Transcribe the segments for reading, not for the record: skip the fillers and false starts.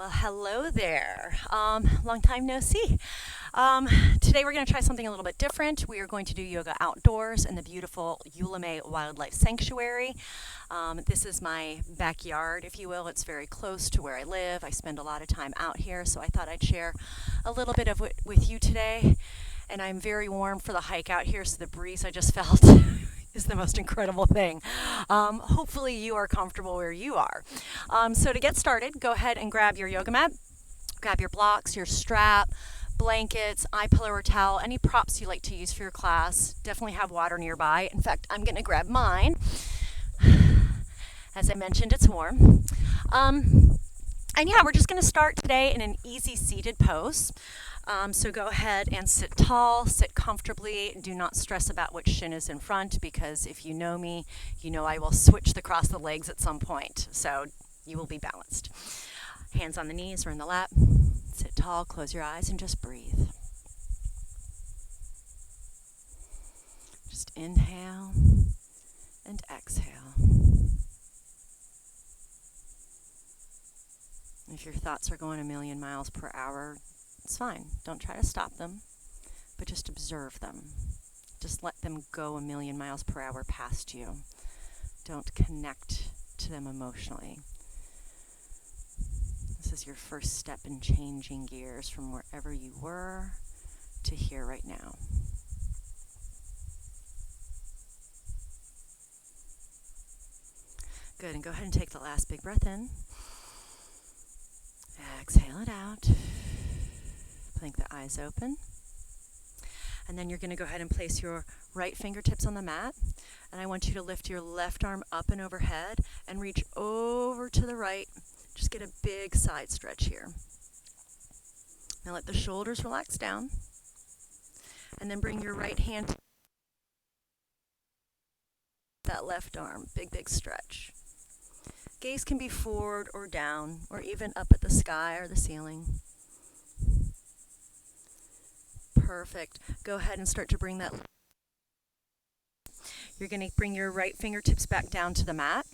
Well, hello there. Long time no see. Today we're going to try something a little bit different. We are going to do yoga outdoors in the beautiful Ulumay Wildlife Sanctuary. This is my backyard, if you will. It's very close to where I live. I spend a lot of time out here, so I thought I'd share a little bit of it with you today. And I'm very warm for the hike out here, so the breeze I just felt is the most incredible thing. Hopefully you are comfortable where you are. So to get started, go ahead and grab your yoga mat, grab your blocks, your strap, blankets, eye pillow or towel, any props you like to use for your class. Definitely have water nearby. In fact, I'm going to grab mine. As I mentioned, it's warm. And yeah, we're just going to start today in an easy seated pose. So go ahead and sit tall, sit comfortably. Do not stress about which shin is in front, because if you know me, you know I will switch across the legs at some point. So you will be balanced. Hands on the knees or in the lap. Sit tall, close your eyes, and just breathe. Just inhale and exhale. If your thoughts are going a million miles per hour, it's fine. Don't try to stop them, but just observe them. Just let them go a million miles per hour past you. Don't connect to them emotionally. This is your first step in changing gears from wherever you were to here right now. Good, and go ahead and take the last big breath in. Exhale it out. Blink the eyes open. And then you're going to go ahead and place your right fingertips on the mat. And I want you to lift your left arm up and overhead and reach over to the right. Just get a big side stretch here. Now let the shoulders relax down. And then bring your right hand to that left arm. Big, big stretch. Gaze can be forward or down, or even up at the sky or the ceiling. Perfect. Go ahead and start to bring that. You're going to bring your right fingertips back down to the mat.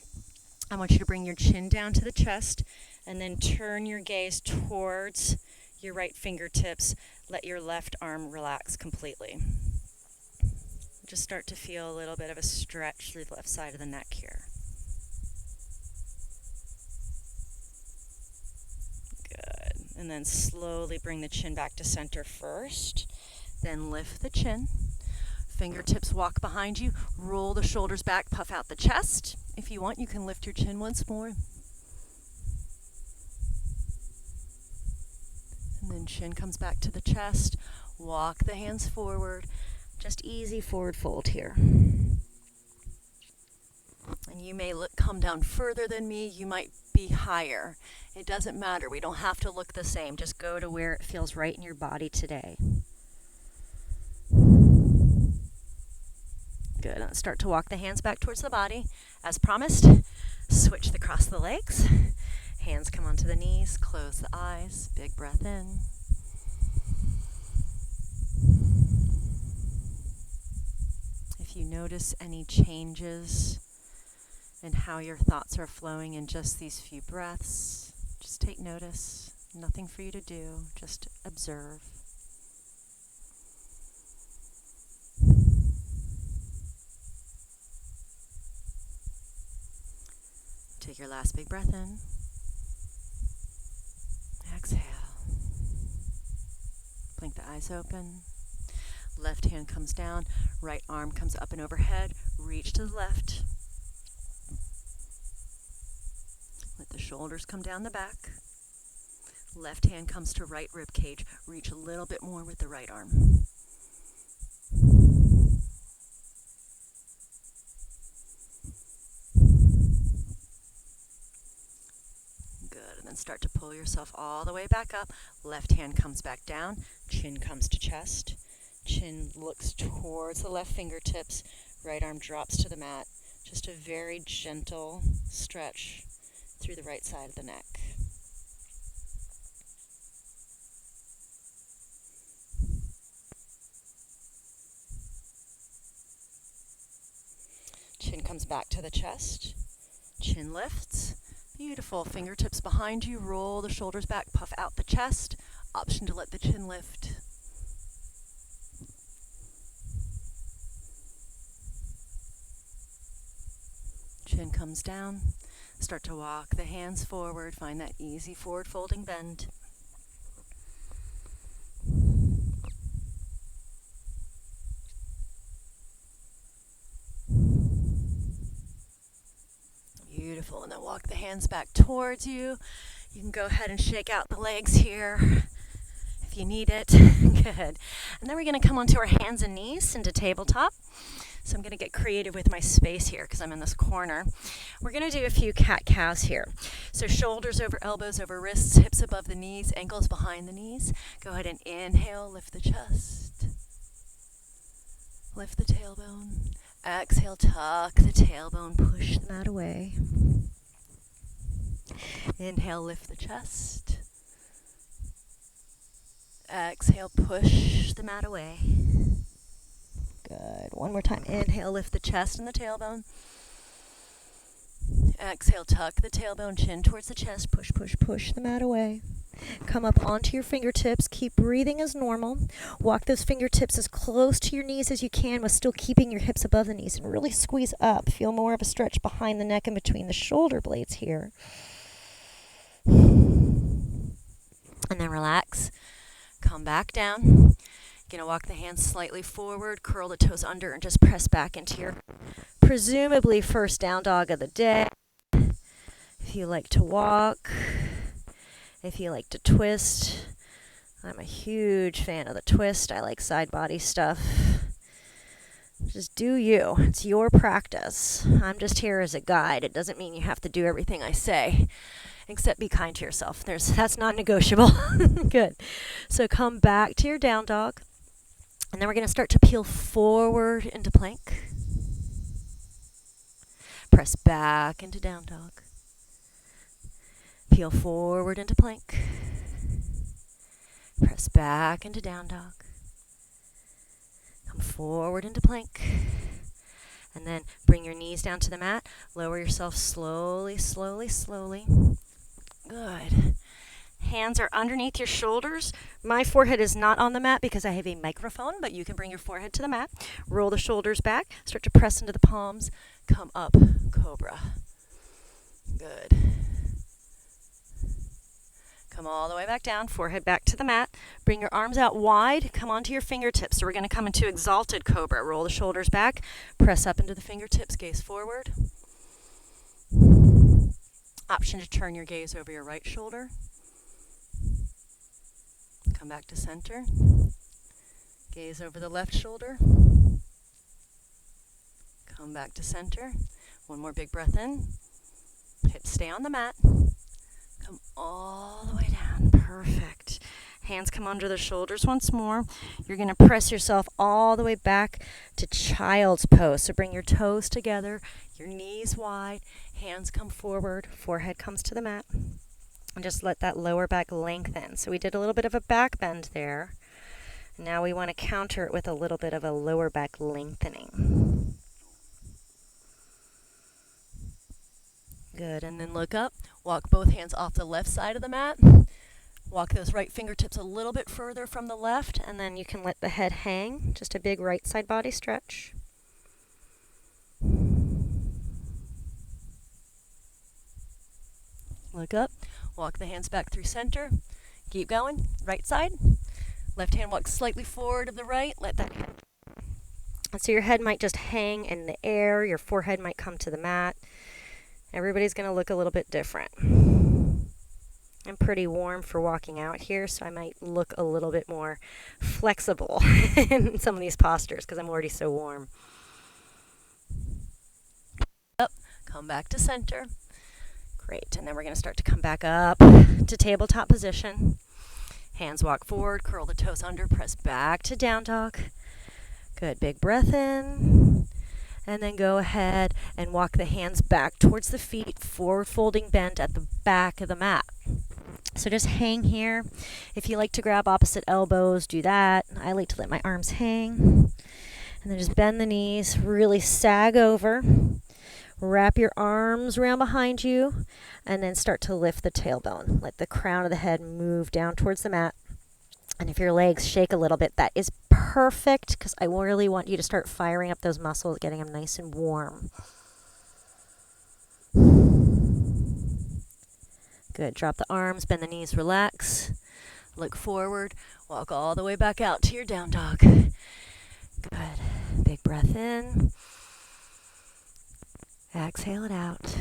I want you to bring your chin down to the chest, and then turn your gaze towards your right fingertips. Let your left arm relax completely. Just start to feel a little bit of a stretch through the left side of the neck here. And then slowly bring the chin back to center first. Then lift the chin. Fingertips walk behind you. Roll the shoulders back, puff out the chest. If you want, you can lift your chin once more. And then chin comes back to the chest. Walk the hands forward. Just easy forward fold here. And you may come down further than me. You might be higher. It doesn't matter. We don't have to look the same. Just go to where it feels right in your body today. Good. And start to walk the hands back towards the body. As promised, switch across the legs. Hands come onto the knees. Close the eyes. Big breath in. If you notice any changes in how your thoughts are flowing in just these few breaths, just take notice. Nothing for you to do. Just observe. Take your last big breath in. Exhale. Blink the eyes open. Left hand comes down. Right arm comes up and overhead. Reach to the left. Let the shoulders come down the back. Left hand comes to right rib cage. Reach a little bit more with the right arm. Good. And then start to pull yourself all the way back up. Left hand comes back down. Chin comes to chest. Chin looks towards the left fingertips. Right arm drops to the mat. Just a very gentle stretch through the right side of the neck. Chin comes back to the chest. Chin lifts. Beautiful. Fingertips behind you. Roll the shoulders back. Puff out the chest. Option to let the chin lift. Chin comes down. Start to walk the hands forward. Find that easy forward folding bend. Beautiful. And then walk the hands back towards you. You can go ahead and shake out the legs here if you need it. Good. And then we're going to come onto our hands and knees into tabletop. So I'm going to get creative with my space here because I'm in this corner. We're going to do a few cat-cows here. So shoulders over elbows over wrists, hips above the knees, ankles behind the knees. Go ahead and inhale, lift the chest. Lift the tailbone. Exhale, tuck the tailbone, push the mat away. Inhale, lift the chest. Exhale, push the mat away. Good. One more time. Inhale, lift the chest and the tailbone. Exhale, tuck the tailbone, chin towards the chest. Push, push, push the mat away. Come up onto your fingertips. Keep breathing as normal. Walk those fingertips as close to your knees as you can while still keeping your hips above the knees. And really squeeze up. Feel more of a stretch behind the neck and between the shoulder blades here. And then relax. Come back down. You're going to walk the hands slightly forward, curl the toes under, and just press back into your presumably first down dog of the day. If you like to walk, if you like to twist, I'm a huge fan of the twist. I like side body stuff. Just do you. It's your practice. I'm just here as a guide. It doesn't mean you have to do everything I say. Except be kind to yourself. That's non-negotiable. Good. So come back to your down dog. And then we're going to start to peel forward into plank. Press back into down dog. Peel forward into plank. Press back into down dog. Come forward into plank. And then bring your knees down to the mat. Lower yourself slowly, slowly, slowly. Good. Hands are underneath your shoulders. My forehead is not on the mat because I have a microphone, but you can bring your forehead to the mat. Roll the shoulders back. Start to press into the palms. Come up, cobra. Good. Come all the way back down, forehead back to the mat. Bring your arms out wide. Come onto your fingertips. So we're going to come into exalted cobra. Roll the shoulders back. Press up into the fingertips. Gaze forward. Option to turn your gaze over your right shoulder. Come back to center. Gaze over the left shoulder. Come back to center. One more big breath in. Hips stay on the mat. Come all the way down. Perfect. Hands come under the shoulders once more. You're going to press yourself all the way back to child's pose. So bring your toes together, your knees wide, hands come forward, forehead comes to the mat. And just let that lower back lengthen. So we did a little bit of a back bend there. Now we want to counter it with a little bit of a lower back lengthening. Good, and then look up. Walk both hands off the left side of the mat. Walk those right fingertips a little bit further from the left, and then you can let the head hang. Just a big right side body stretch. Look up. Walk the hands back through center. Keep going. Right side. Left hand walks slightly forward of the right. Let that head. And so your head might just hang in the air. Your forehead might come to the mat. Everybody's going to look a little bit different. I'm pretty warm for walking out here, so I might look a little bit more flexible in some of these postures because I'm already so warm. Up. Come back to center. Great, and then we're going to start to come back up to tabletop position. Hands walk forward, curl the toes under, press back to down dog. Good, big breath in. And then go ahead and walk the hands back towards the feet, forward folding bend at the back of the mat. So just hang here. If you like to grab opposite elbows, do that. I like to let my arms hang. And then just bend the knees, really sag over. Wrap your arms around behind you and then start to lift the tailbone. Let the crown of the head move down towards the mat. And if your legs shake a little bit, that is perfect because I really want you to start firing up those muscles, getting them nice and warm. Good. Drop the arms, bend the knees, relax. Look forward. Walk all the way back out to your down dog. Good. Big breath in. Exhale it out.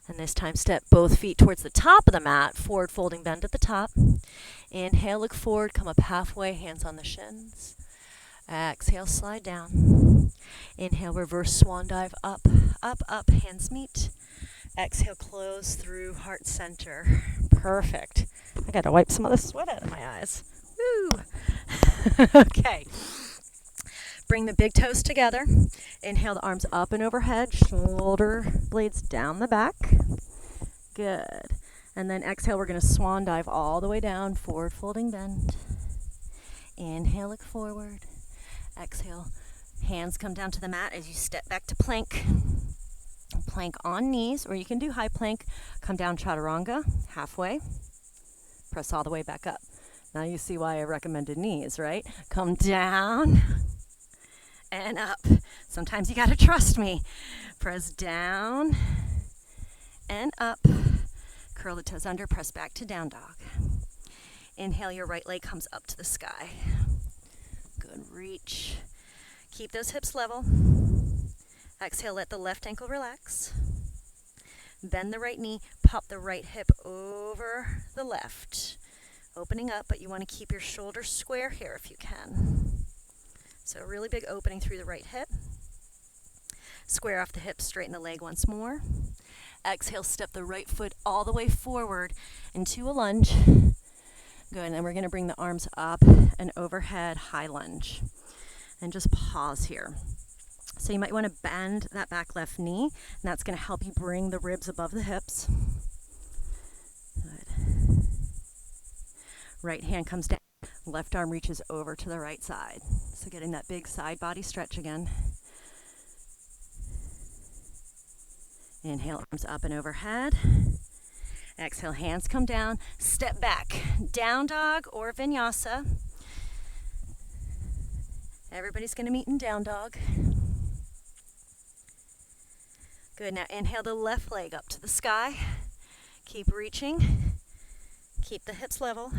And this time step both feet towards the top of the mat. Forward folding bend at the top. Inhale, look forward. Come up halfway, hands on the shins. Exhale, slide down. Inhale, reverse swan dive up, up, up. Hands meet. Exhale, close through heart center. Perfect. I got to wipe some of the sweat out of my eyes. Woo! Okay. Bring the big toes together. Inhale the arms up and overhead. Shoulder blades down the back. Good. And then exhale, we're going to swan dive all the way down. Forward folding bend. Inhale, look forward. Exhale. Hands come down to the mat as you step back to plank. Plank on knees, or you can do high plank. Come down chaturanga, halfway. Press all the way back up. Now you see why I recommended knees, right? Come down and up. Sometimes you gotta trust me. Press down and up. Curl the toes under, press back to down dog. Inhale, your right leg comes up to the sky. Good, reach. Keep those hips level. Exhale, let the left ankle relax. Bend the right knee, pop the right hip over the left. Opening up, but you want to keep your shoulders square here if you can. So a really big opening through the right hip. Square off the hips, straighten the leg once more. Exhale, step the right foot all the way forward into a lunge. Good, and then we're going to bring the arms up and overhead, high lunge. And just pause here. So you might want to bend that back left knee, and that's going to help you bring the ribs above the hips. Good. Right hand comes down, left arm reaches over to the right side. So getting that big side body stretch again. Inhale, arms up and overhead. Exhale, hands come down, step back, down dog or vinyasa. Everybody's going to meet in down dog. Good, now inhale the left leg up to the sky. Keep reaching. Keep the hips level.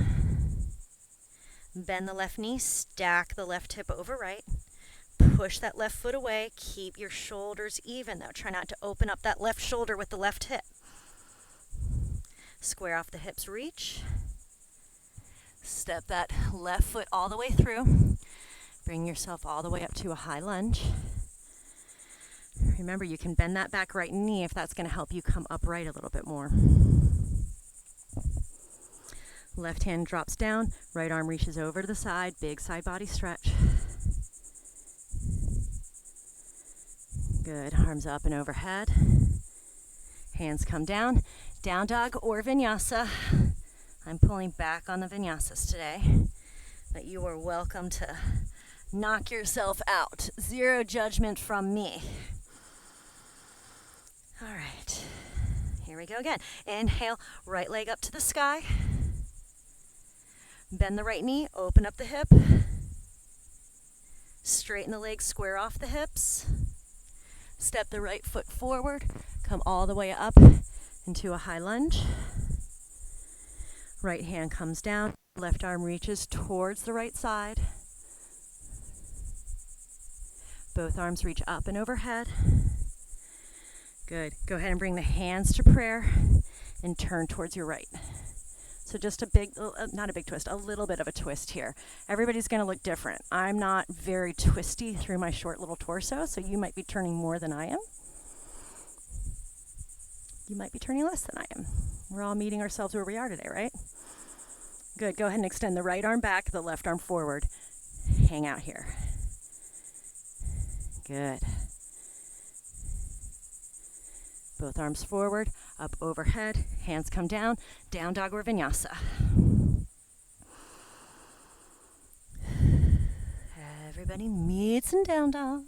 Bend the left knee, stack the left hip over right. Push that left foot away. Keep your shoulders even though. Try not to open up that left shoulder with the left hip. Square off the hips, reach. Step that left foot all the way through. Bring yourself all the way up to a high lunge. Remember, you can bend that back right knee if that's going to help you come upright a little bit more. Left hand drops down, right arm reaches over to the side, big side body stretch. Good, arms up and overhead. Hands come down, down dog or vinyasa. I'm pulling back on the vinyasas today, but you are welcome to knock yourself out. Zero judgment from me. All right, here we go again. Inhale, right leg up to the sky. Bend the right knee, open up the hip. Straighten the legs, square off the hips. Step the right foot forward, come all the way up into a high lunge. Right hand comes down, left arm reaches towards the right side. Both arms reach up and overhead. Good. Go ahead and bring the hands to prayer and turn towards your right. So just a big, not a big twist, a little bit of a twist here. Everybody's going to look different. I'm not very twisty through my short little torso, so you might be turning more than I am. You might be turning less than I am. We're all meeting ourselves where we are today, right? Good. Go ahead and extend the right arm back, the left arm forward. Hang out here. Good. Both arms forward, up overhead, hands come down, down dog or vinyasa. Everybody meets in down dog.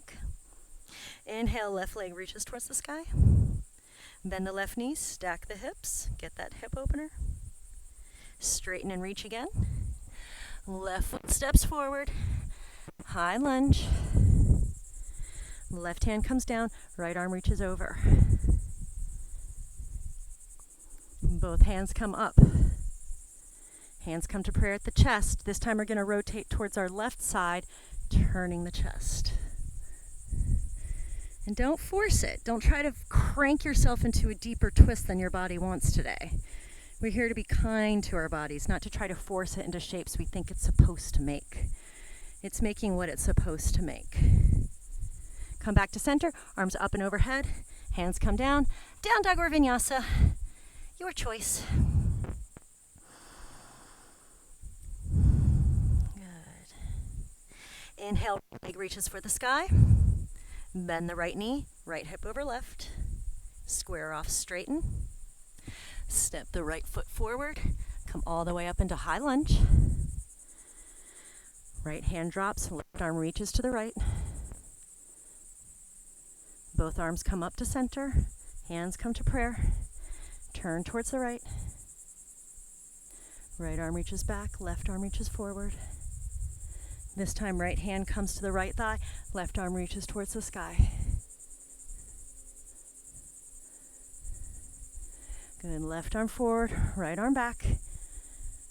Inhale, left leg reaches towards the sky. Bend the left knee, stack the hips, get that hip opener. Straighten and reach again. Left foot steps forward. High lunge. Left hand comes down, right arm reaches over. Both hands come up. Hands come to prayer at the chest. This time we're going to rotate towards our left side, turning the chest. And don't force it. Don't try to crank yourself into a deeper twist than your body wants today. We're here to be kind to our bodies, not to try to force it into shapes we think it's supposed to make. It's making what it's supposed to make. Come back to center, arms up and overhead, hands come down, down dog or vinyasa, your choice. Good. Inhale, leg reaches for the sky. Bend the right knee, right hip over left. Square off, straighten. Step the right foot forward. Come all the way up into high lunge. Right hand drops, left arm reaches to the right. Both arms come up to center. Hands come to prayer. Turn towards the right. Right arm reaches back, left arm reaches forward. This time right hand comes to the right thigh, left arm reaches towards the sky. Good, left arm forward, right arm back.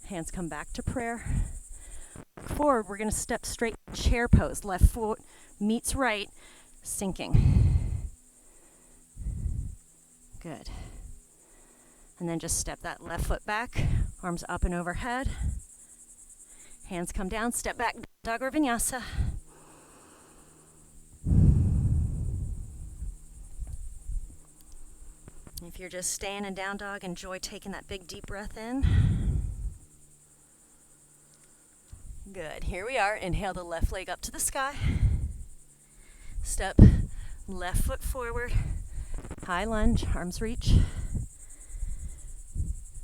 Hands come back to prayer. Forward, we're going to step straight chair pose. Left foot meets right, sinking. Good. And then just step that left foot back, arms up and overhead. Hands come down, step back, dog or vinyasa. If you're just staying in down dog, enjoy taking that big deep breath in. Good, here we are. Inhale the left leg up to the sky. Step left foot forward. High lunge, arms reach.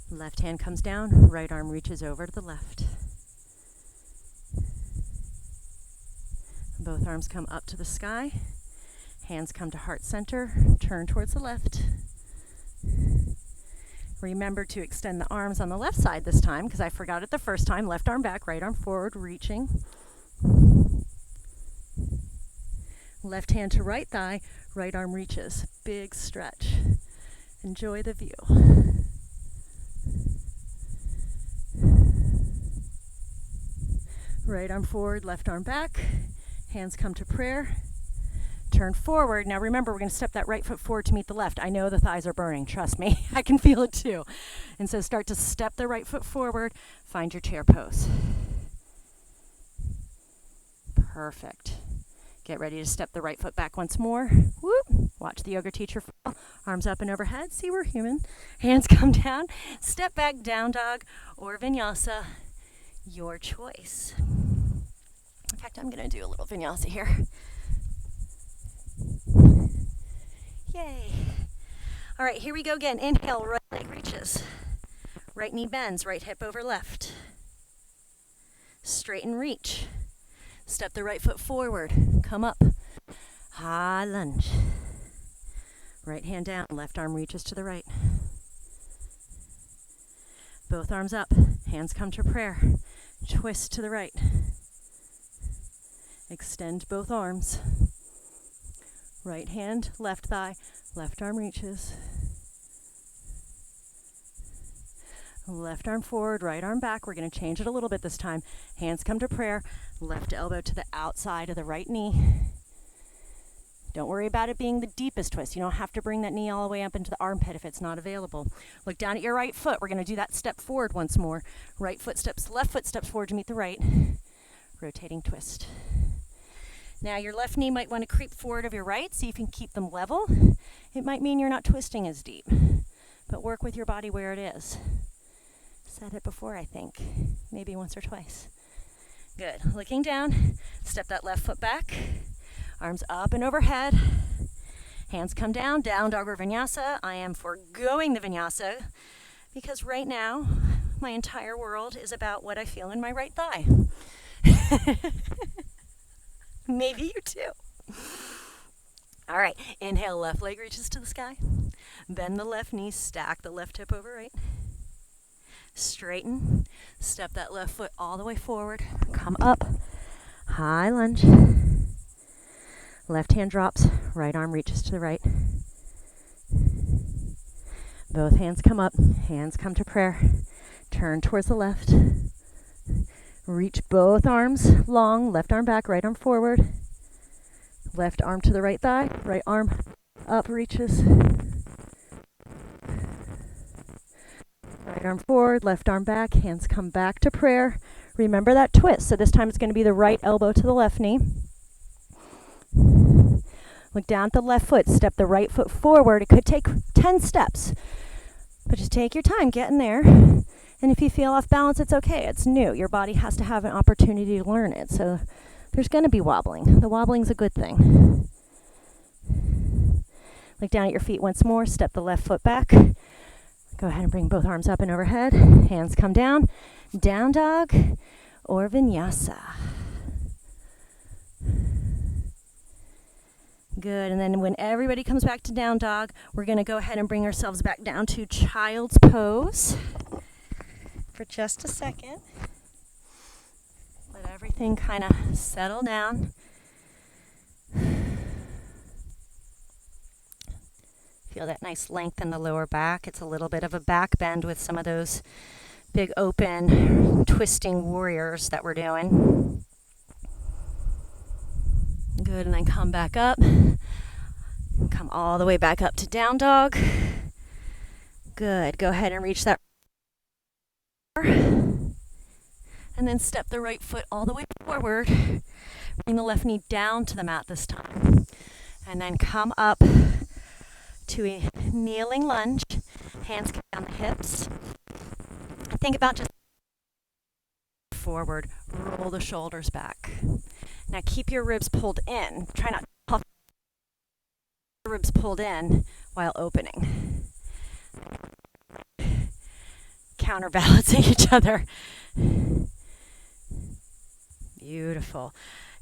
Left hand comes down, right arm reaches over to the left. Both arms come up to the sky. Hands come to heart center, turn towards the left. Remember to extend the arms on the left side this time, because I forgot it the first time. Left arm back, right arm forward, reaching. Left hand to right thigh, right arm reaches. Big stretch. Enjoy the view. Right arm forward, left arm back. Hands come to prayer. Turn forward. Now remember, we're going to step that right foot forward to meet the left. I know the thighs are burning. Trust me. I can feel it too. And so start to step the right foot forward. Find your chair pose. Perfect. Get ready to step the right foot back once more. Whoop. Watch the yoga teacher fall. Arms up and overhead. See, we're human. Hands come down. Step back, down dog or vinyasa. Your choice. In fact, I'm going to do a little vinyasa here. Yay. All right, here we go again. Inhale, right leg reaches. Right knee bends, right hip over left. Straighten, reach. Step the right foot forward. Come up. High lunge. Right hand down, left arm reaches to the right. Both arms up, hands come to prayer. Twist to the right. Extend both arms. Right hand, left thigh, left arm reaches. Left arm forward, right arm back. We're going to change it a little bit this time. Hands come to prayer. Left elbow to the outside of the right knee. Don't worry about it being the deepest twist. You don't have to bring that knee all the way up into the armpit if it's not available. Look down at your right foot. We're going to do that step forward once more. Right foot steps, left foot steps forward to meet the right. Rotating twist. Now your left knee might want to creep forward of your right. See if you can keep them level. It might mean you're not twisting as deep, but work with your body where it is. Said it before, I think. Maybe once or twice. Good. Looking down, step that left foot back. Arms up and overhead. Hands come down, down dog or vinyasa. I am foregoing the vinyasa because right now my entire world is about what I feel in my right thigh. Maybe you too. All right, inhale, left leg reaches to the sky. Bend the left knee, stack the left hip over right. Straighten, step that left foot all the way forward. Come up, high lunge. Left hand drops, right arm reaches to the right. Both hands come up, hands come to prayer. Turn towards the left. Reach both arms long, left arm back, right arm forward. Left arm to the right thigh, right arm up reaches. Right arm forward, left arm back, hands come back to prayer. Remember that twist, so this time it's going to be the right elbow to the left knee. Look down at the left foot, step the right foot forward. It could take 10 steps, but just take your time getting there. And if you feel off balance, it's okay. It's new. Your body has to have an opportunity to learn it. So there's going to be wobbling. The wobbling's a good thing. Look down at your feet once more. Step the left foot back. Go ahead and bring both arms up and overhead. Hands come down. Down dog or vinyasa. Good, and then when everybody comes back to down dog, we're going to go ahead and bring ourselves back down to child's pose for just a second. Let everything kind of settle down. Feel that nice length in the lower back. It's a little bit of a back bend with some of those big open twisting warriors that we're doing. Good, and then come back up. Come all the way back up to down dog. Good, go ahead and reach that. And then step the right foot all the way forward. Bring the left knee down to the mat this time. And then come up to a kneeling lunge. Hands come down the hips. And think about just forward. Roll the shoulders back. Now keep your ribs pulled in. Try not to puff your ribs pulled in while opening. Counterbalancing each other. Beautiful.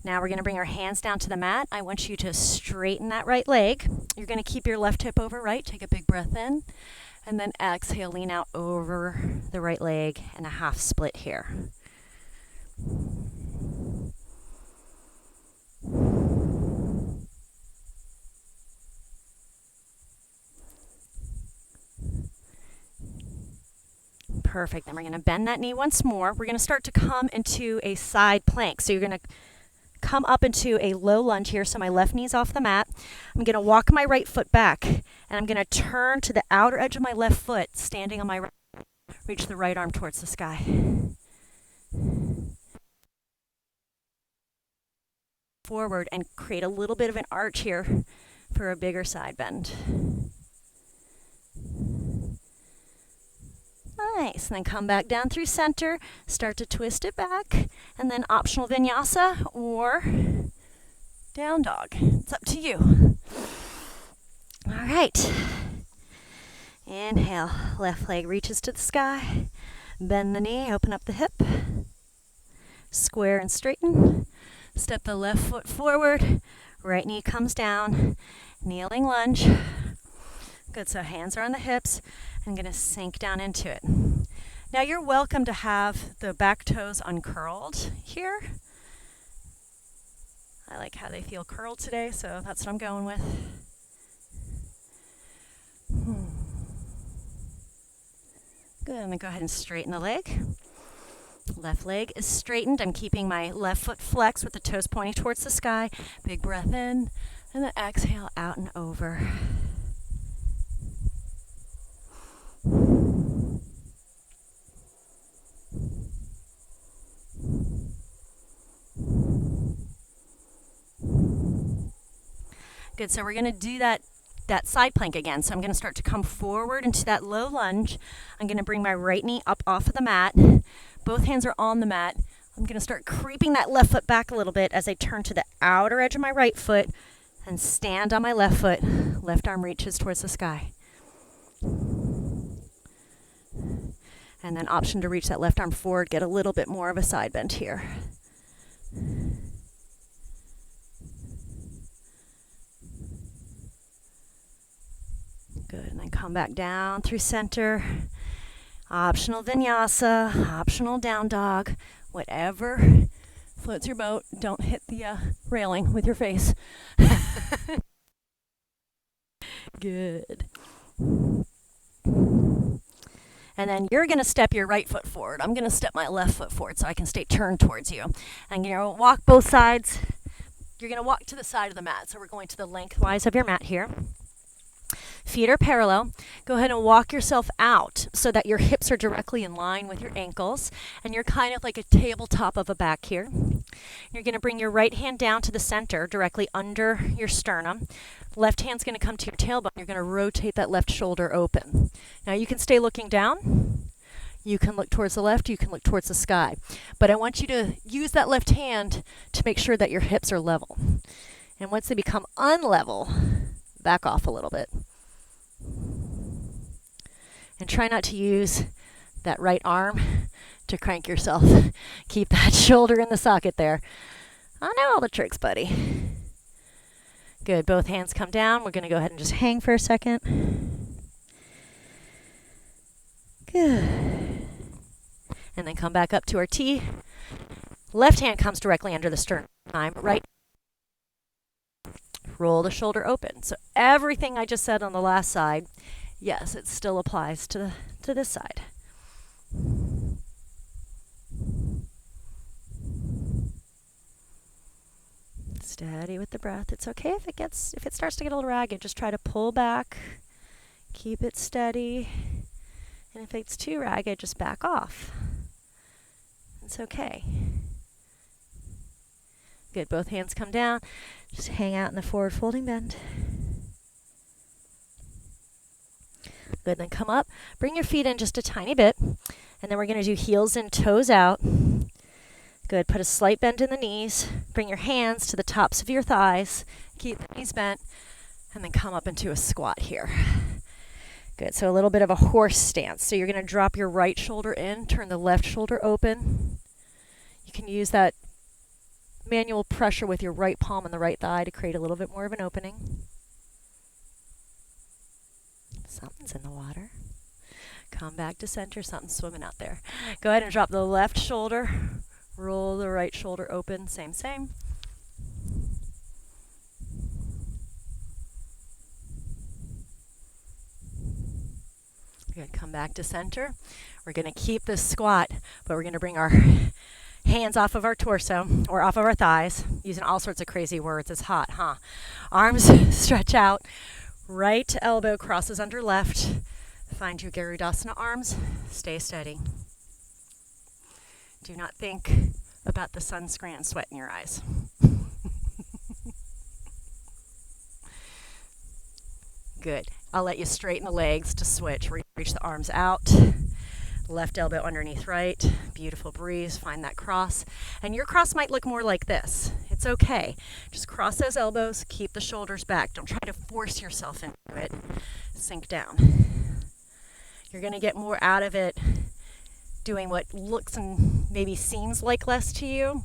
Now we're going to bring our hands down to the mat. I want you to straighten that right leg. You're going to keep your left hip over right. Take a big breath in. And then exhale, lean out over the right leg and a half split here. Perfect. Then we're going to bend that knee once more. We're going to start to come into a side plank. So you're going to come up into a low lunge here. So my left knee's off the mat. I'm going to walk my right foot back, and I'm going to turn to the outer edge of my left foot, standing on my right. Reach the right arm towards the sky. Forward and create a little bit of an arch here for a bigger side bend. Nice, and then come back down through center, start to twist it back, and then optional vinyasa or down dog. It's up to you. All right. Inhale, left leg reaches to the sky. Bend the knee, open up the hip. Square and straighten. Step the left foot forward. Right knee comes down. Kneeling lunge. Good, so hands are on the hips. I'm going to sink down into it. Now you're welcome to have the back toes uncurled here. I like how they feel curled today, so that's what I'm going with. Good, and then go ahead and straighten the leg. Left leg is straightened. I'm keeping my left foot flexed with the toes pointing towards the sky. Big breath in, and then exhale out and over. Good, so we're going to do that side plank again. So I'm going to start to come forward into that low lunge. I'm going to bring my right knee up off of the mat. Both hands are on the mat. I'm going to start creeping that left foot back a little bit as I turn to the outer edge of my right foot and stand on my left foot. Left arm reaches towards the sky. And then option to reach that left arm forward, get a little bit more of a side bend here. come back down through center. Optional vinyasa, optional down dog, whatever floats your boat. Don't hit the railing with your face. Good. And then you're going to step your right foot forward. I'm going to step my left foot forward so I can stay turned towards you. And you're going to walk both sides. You're going to walk to the side of the mat. So we're going to the lengthwise of your mat here. Feet are parallel. Go ahead and walk yourself out so that your hips are directly in line with your ankles. And you're kind of like a tabletop of a back here. You're going to bring your right hand down to the center, directly under your sternum. Left hand's going to come to your tailbone. You're going to rotate that left shoulder open. Now you can stay looking down. You can look towards the left. You can look towards the sky. But I want you to use that left hand to make sure that your hips are level. And once they become unlevel, back off a little bit. And try not to use that right arm to crank yourself. Keep that shoulder in the socket there. I know all the tricks, buddy. Good. Both hands come down. We're going to go ahead and just hang for a second. Good. And then come back up to our T. Left hand comes directly under the sternum. Right. Roll the shoulder open. So everything I just said on the last side, yes, it still applies to this side. Steady with the breath. It's okay if it starts to get a little ragged. Just try to pull back. Keep it steady. And if it's too ragged, just back off. It's okay. Good. Both hands come down. Just hang out in the forward folding bend. Good. Then come up. Bring your feet in just a tiny bit. And then we're going to do heels and toes out. Good. Put a slight bend in the knees. Bring your hands to the tops of your thighs. Keep the knees bent. And then come up into a squat here. Good. So a little bit of a horse stance. So you're going to drop your right shoulder in. Turn the left shoulder open. You can use that manual pressure with your right palm on the right thigh to create a little bit more of an opening. Something's in the water. Come back to center. Something's swimming out there. Go ahead and drop the left shoulder. Roll the right shoulder open. Same. Good. Come back to center. We're going to keep this squat, but we're going to bring our hands off of our torso or off of our thighs, using all sorts of crazy words. It's hot, huh? Arms stretch out. Right elbow crosses under left. Find your Garudasana arms. Stay steady. Do not think about the sunscreen and sweat in your eyes. Good. I'll let you straighten the legs to switch. Reach the arms out. Left elbow underneath right. Beautiful breeze. Find that cross. And your cross might look more like this. It's okay. Just cross those elbows. Keep the shoulders back. Don't try to force yourself into it. Sink down. You're going to get more out of it doing what looks and maybe seems like less to you,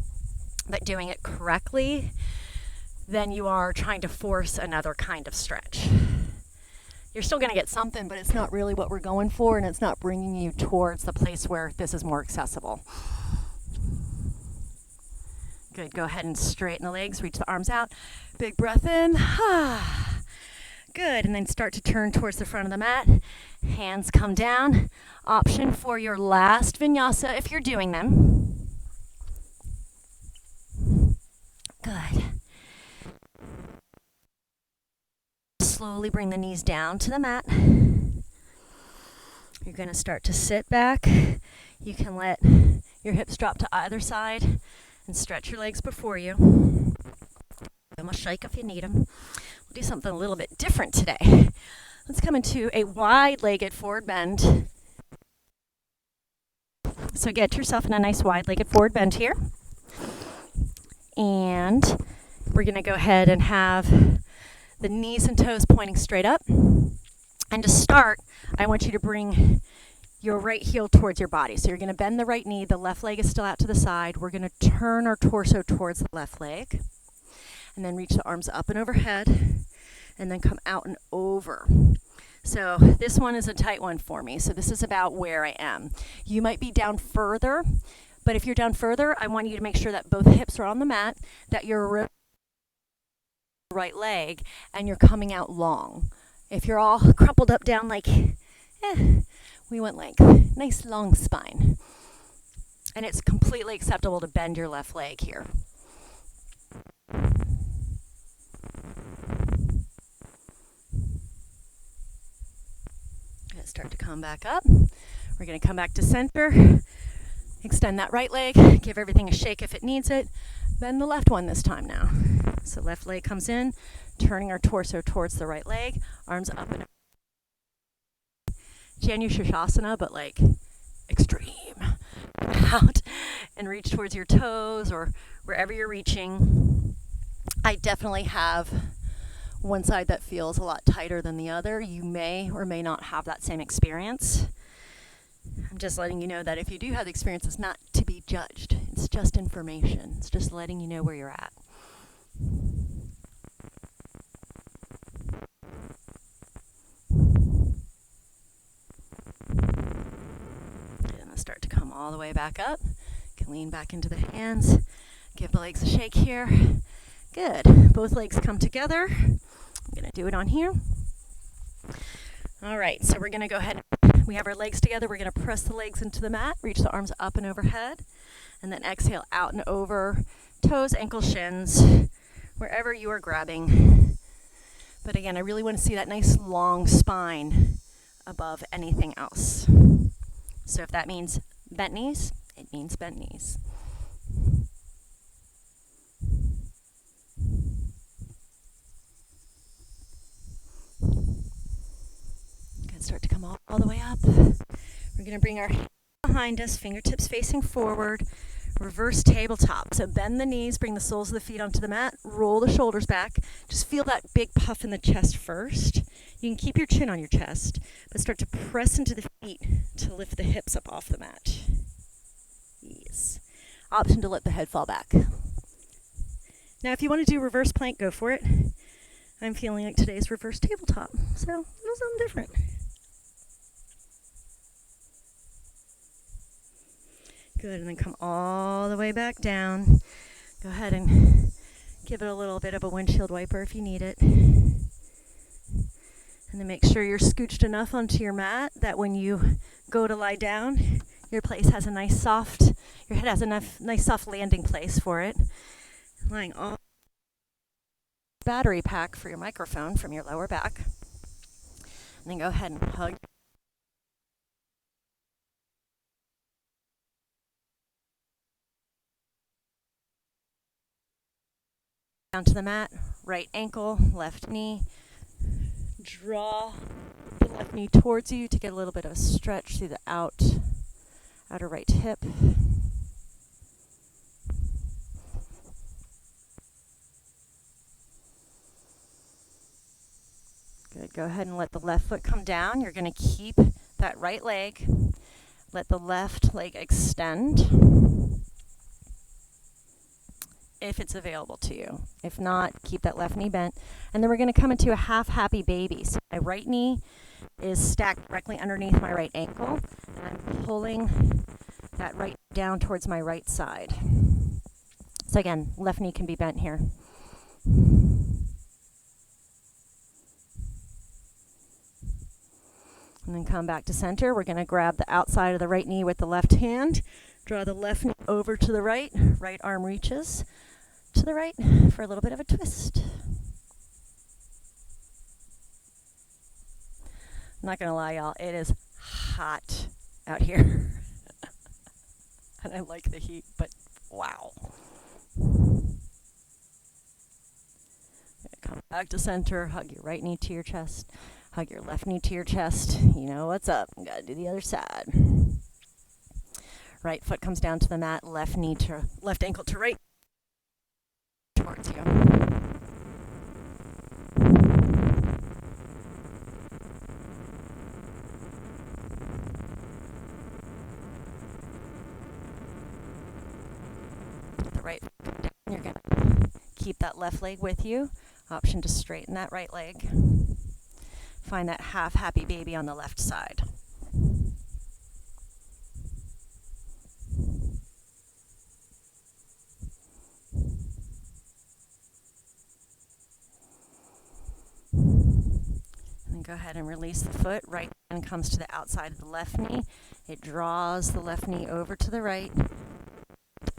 but doing it correctly than you are trying to force another kind of stretch. You're still going to get something, but it's not really what we're going for, and it's not bringing you towards the place where this is more accessible. Good. Go ahead and straighten the legs. Reach the arms out. Big breath in. Good. And then start to turn towards the front of the mat. Hands come down. Option for your last vinyasa if you're doing them. Good. Slowly bring the knees down to the mat. You're going to start to sit back. You can let your hips drop to either side and stretch your legs before you. Give them a shake if you need them. We'll do something a little bit different today. Let's come into a wide-legged forward bend. So get yourself in a nice wide-legged forward bend here. And we're going to go ahead and have the knees and toes pointing straight up. And to start, I want you to bring your right heel towards your body. So you're going to bend the right knee. The left leg is still out to the side. We're going to turn our torso towards the left leg. And then reach the arms up and overhead. And then come out and over. So this one is a tight one for me. So this is about where I am. You might be down further, but if you're down further, I want you to make sure that both hips are on the mat, that your right leg, and you're coming out long. If you're all crumpled up down like, we want length. Nice long spine. And it's completely acceptable to bend your left leg here. Start to come back up. We're going to come back to center. Extend that right leg. Give everything a shake if it needs it. Bend the left one this time now. So left leg comes in, turning our torso towards the right leg. Arms up and Janu Shasana, but like extreme. Out and reach towards your toes or wherever you're reaching. I definitely have one side that feels a lot tighter than the other. You may or may not have that same experience. I'm just letting you know that if you do have the experience, it's not to be judged. It's just information. It's just letting you know where you're at. And start to come all the way back up. You can lean back into the hands. Give the legs a shake here. Good. Both legs come together. I'm going to do it on here. All right, so we're going to go ahead. We have our legs together. We're going to press the legs into the mat, reach the arms up and overhead, and then exhale out and over, toes, ankles, shins, wherever you are grabbing. But again, I really want to see that nice long spine above anything else. So if that means bent knees, it means bent knees. Start to come all the way up. We're going to bring our hands behind us, fingertips facing forward, reverse tabletop. So bend the knees, bring the soles of the feet onto the mat, roll the shoulders back. Just feel that big puff in the chest first. You can keep your chin on your chest, but start to press into the feet to lift the hips up off the mat. Yes. Option to let the head fall back. Now if you want to do reverse plank, go for it. I'm feeling like today's reverse tabletop, so a little something different. Good, and then come all the way back down. Go ahead and give it a little bit of a windshield wiper if you need it. And then make sure you're scooched enough onto your mat that when you go to lie down, your place has a nice soft, your head has a nice soft landing place for it. Lying all battery pack for your microphone from your lower back. And then go ahead and hug down to the mat, right ankle, left knee. Draw the left knee towards you to get a little bit of a stretch through the outer right hip. Good. Go ahead and let the left foot come down. You're going to keep that right leg. Let the left leg extend if it's available to you. If not, keep that left knee bent. And then we're going to come into a half happy baby. So my right knee is stacked directly underneath my right ankle. And I'm pulling that right down towards my right side. So again, left knee can be bent here. And then come back to center. We're going to grab the outside of the right knee with the left hand. Draw the left knee over to the right. Right arm reaches to the right for a little bit of a twist. I'm not going to lie, y'all. It is hot out here. And I like the heat, but wow. Come back to center. Hug your right knee to your chest. Hug your left knee to your chest. You know what's up. Gotta do the other side. Right foot comes down to the mat. Left ankle to right. Towards you. The right foot come down. You're gonna keep that left leg with you. Option to straighten that right leg. Find that half happy baby on the left side. And go ahead and release the foot. Right hand comes to the outside of the left knee. It draws the left knee over to the right.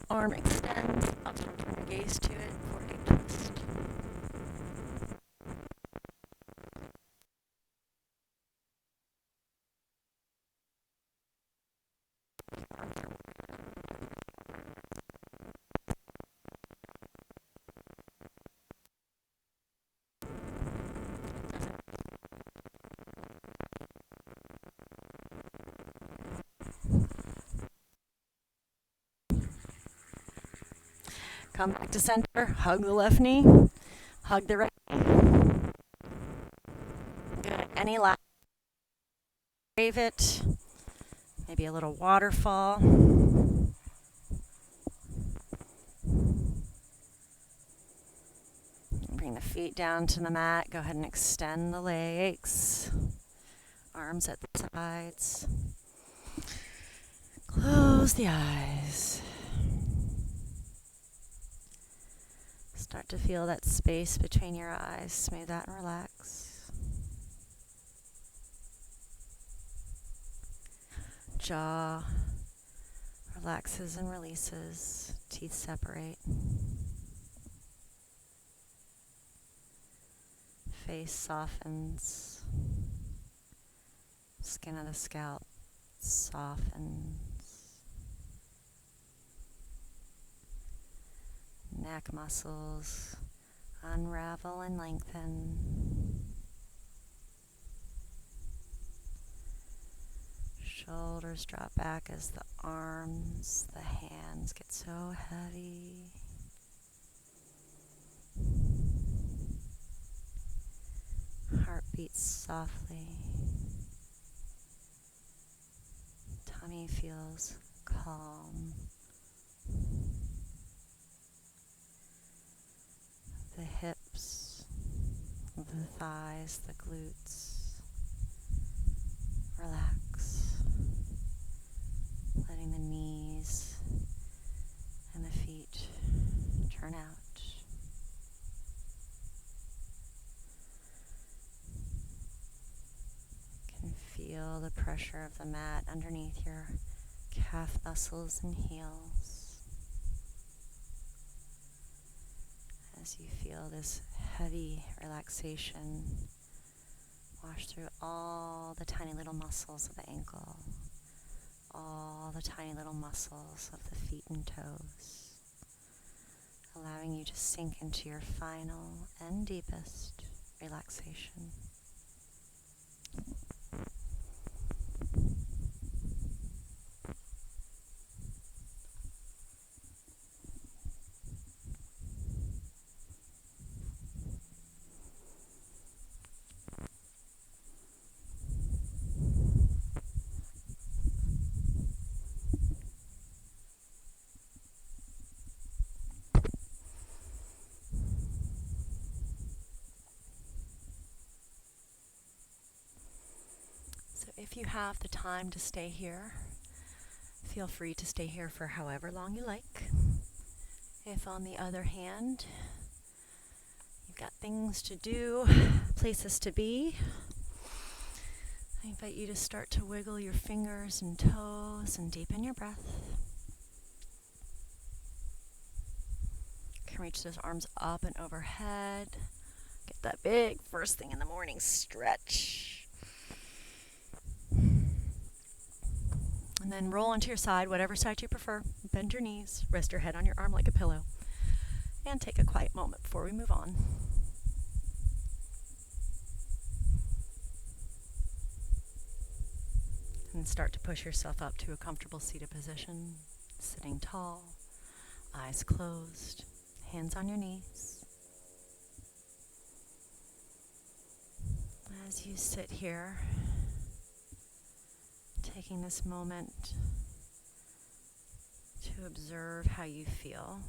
Arm extends. Also turn your gaze to it for a twist. Come back to center, hug the left knee, hug the right knee. Good. Any last brave it, maybe a little waterfall. Bring the feet down to the mat, go ahead and extend the legs, arms at the sides. Close the eyes. Start to feel that space between your eyes. Smooth that and relax. Jaw relaxes and releases. Teeth separate. Face softens. Skin of the scalp softens. Neck muscles unravel and lengthen. Shoulders drop back as the arms, the hands get so heavy. Heart beats softly. Tummy feels calm. The hips, the thighs, the glutes, relax, letting the knees and the feet turn out. You can feel the pressure of the mat underneath your calf muscles and heels. As you feel this heavy relaxation wash through all the tiny little muscles of the ankle, all the tiny little muscles of the feet and toes, allowing you to sink into your final and deepest relaxation. If you have the time to stay here, feel free to stay here for however long you like. If, on the other hand, you've got things to do, places to be, I invite you to start to wiggle your fingers and toes and deepen your breath. You can reach those arms up and overhead. Get that big first thing in the morning stretch. And then roll onto your side, whatever side you prefer. Bend your knees, rest your head on your arm like a pillow, and take a quiet moment before we move on. And start to push yourself up to a comfortable seated position, sitting tall, eyes closed, hands on your knees. As you sit here, taking this moment to observe how you feel.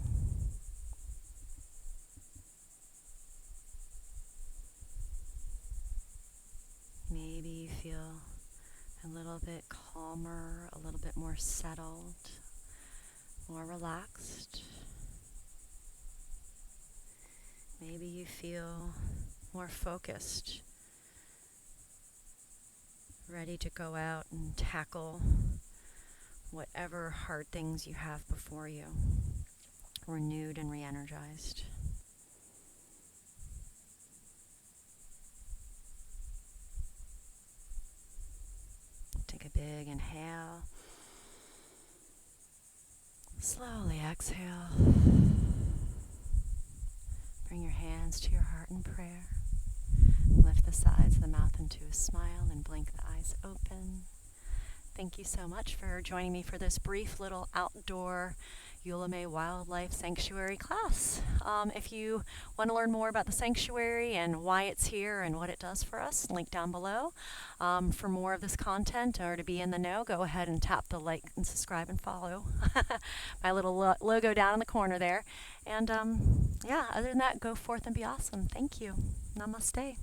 Maybe you feel a little bit calmer, a little bit more settled, more relaxed. Maybe you feel more focused, ready to go out and tackle whatever hard things you have before you, renewed and re-energized. Take a big inhale. Slowly exhale. Bring your hands to your heart in prayer. Lift the sides of the mouth into a smile and blink the eyes open. Thank you so much for joining me for this brief little outdoor Ulumay Wildlife Sanctuary class. If you want to learn more about the sanctuary and why it's here and what it does for us, link down below. For more of this content or to be in the know, go ahead and tap the like and subscribe and follow. My little logo down in the corner there. And yeah, other than that, go forth and be awesome. Thank you. Namaste.